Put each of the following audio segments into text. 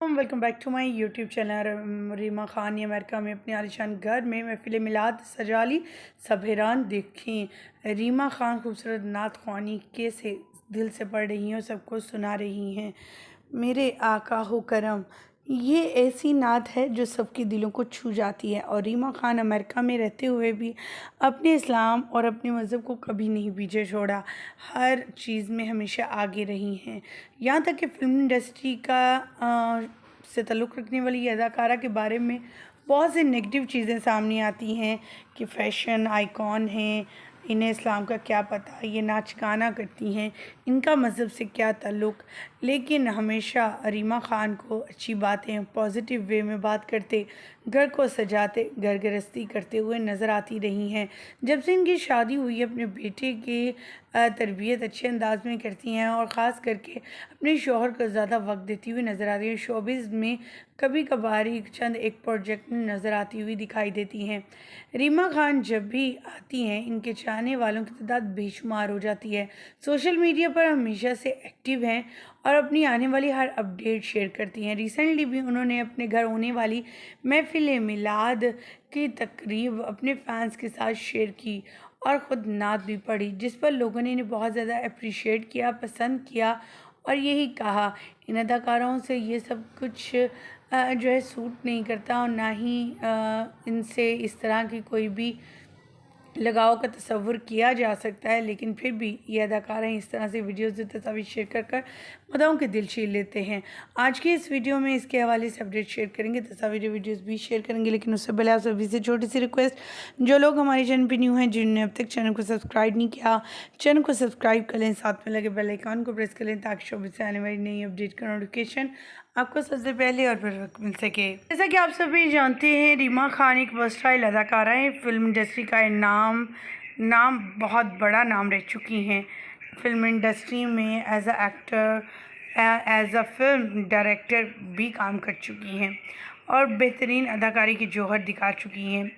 Welcome back to my YouTube channel. Reema Khan ने America में अपने आलीशान घर में महफिल मिलाद सजा ली, सब हैरान। देखें रीमा खान खूबसूरत नात ख्वानी कैसे दिल से पढ़ रही हैं और सबको सुना रही हैं। मेरे आका हो करम, ये ऐसी नात है जो सबके दिलों को छू जाती है। और रीमा खान अमेरिका में रहते हुए भी अपने इस्लाम और अपने मज़हब को कभी नहीं पीछे छोड़ा, हर चीज़ में हमेशा आगे रही हैं। यहाँ तक कि फ़िल्म इंडस्ट्री से ताल्लुक़ रखने वाली ये अदाकारा के बारे में बहुत सी नेगेटिव चीज़ें सामने आती हैं कि फ़ैशन आइकॉन हैं, इन्हें इस्लाम का क्या पता, ये नाच गाना करती हैं, इनका मज़हब से क्या ताल्लुक़। लेकिन हमेशा रीमा खान को अच्छी बातें पॉजिटिव वे में बात करते, घर को सजाते, घर गृहस्थी करते हुए नज़र आती रही हैं। जब से इनकी शादी हुई अपने बेटे की तरबियत अच्छे अंदाज में करती हैं और ख़ास करके अपने शौहर को ज़्यादा वक्त देती हुई नज़र आती है। शोबिज़ में कभी कभार ही चंद एक प्रोजेक्ट में नज़र आती हुई दिखाई देती हैं। रीमा खान जब भी आती हैं इनके चाहने वालों की तादाद बेशुमार हो जाती है। सोशल मीडिया पर हमेशा से एक्टिव हैं और अपनी आने वाली हर अपडेट शेयर करती हैं। रिसेंटली भी उन्होंने अपने घर होने वाली महफिल मिलाद की तकरीब अपने फैंस के साथ शेयर की और ख़ुद नात भी पढ़ी, जिस पर लोगों ने इन्हें बहुत ज़्यादा अप्रिशिएट किया, पसंद किया और यही कहा इन अदाकाराओं से ये सब कुछ जो है सूट नहीं करता और ना ही इनसे इस तरह की कोई भी लगाव का तसव्वुर किया जा सकता है। लेकिन फिर भी ये अदाकारा इस तरह से वीडियोज़ तस्वीर शेयर कर मदाओं के दिल छीन लेते हैं। आज की इस वीडियो में इसके हवाले से अपडेट शेयर करेंगे, तस्वीर वीडियोज़ भी शेयर करेंगे। लेकिन उससे पहले आप सभी से छोटी सी रिक्वेस्ट, जो लोग हमारे चैनल पर न्यू हैं, जिन्होंने अब तक चैनल को सब्सक्राइब नहीं किया, चैनल को सब्सक्राइब कर लें, साथ में लगे बेल आइकन को प्रेस कर लें ताकि शोबे से आने वाली नई अपडेट का नोटिफिकेशन आपको सबसे पहले और बर वक्त मिल सके। जैसा कि आप सभी जानते हैं रीमा खान एक वर्सटाइल अदाकारा है। फिल्म इंडस्ट्री का नाम बहुत बड़ा नाम रह चुकी हैं। फिल्म इंडस्ट्री में as a actor, as a film director भी काम कर चुकी हैं और बेहतरीन अदाकारी की जौहर दिखा चुकी हैं।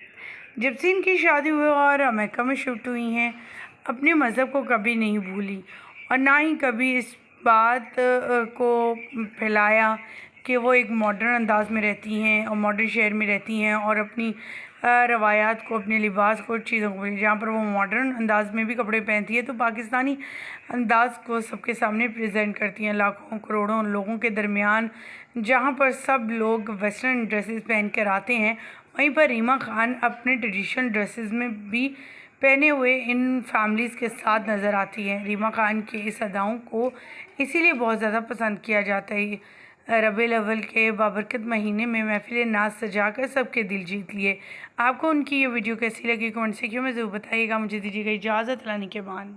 जब से इनकी शादी हुई और अमेरिका में शिफ्ट हुई हैं, अपने मज़हब को कभी नहीं भूली और ना ही कभी इस बात को फैलाया कि वो एक मॉडर्न अंदाज में रहती हैं और मॉडर्न शहर में रहती हैं और अपनी रवायात को, अपने लिबास को, चीज़ों को, जहाँ पर वो मॉडर्न अंदाज में भी कपड़े पहनती है तो पाकिस्तानी अंदाज को सबके सामने प्रेजेंट करती हैं। लाखों करोड़ों लोगों के दरमियान जहाँ पर सब लोग वेस्टर्न ड्रेसेस पहन कर आते हैं, वहीं पर रीमा खान अपने ट्रेडिशनल ड्रेसेस में भी पहने हुए इन फैमिलीज़ के साथ नज़र आती हैं। रीमा खान के इस अदाओं को इसीलिए बहुत ज़्यादा पसंद किया जाता है। रबीउल अव्वल के बाबरकत महीने में महफिल नाज सजाकर सबके दिल जीत लिए। आपको उनकी ये वीडियो कैसी लगी कमेंट सेक्शन में ज़रूर बताइएगा। मुझे दीजिएगा इजाज़त, लाने के बाद।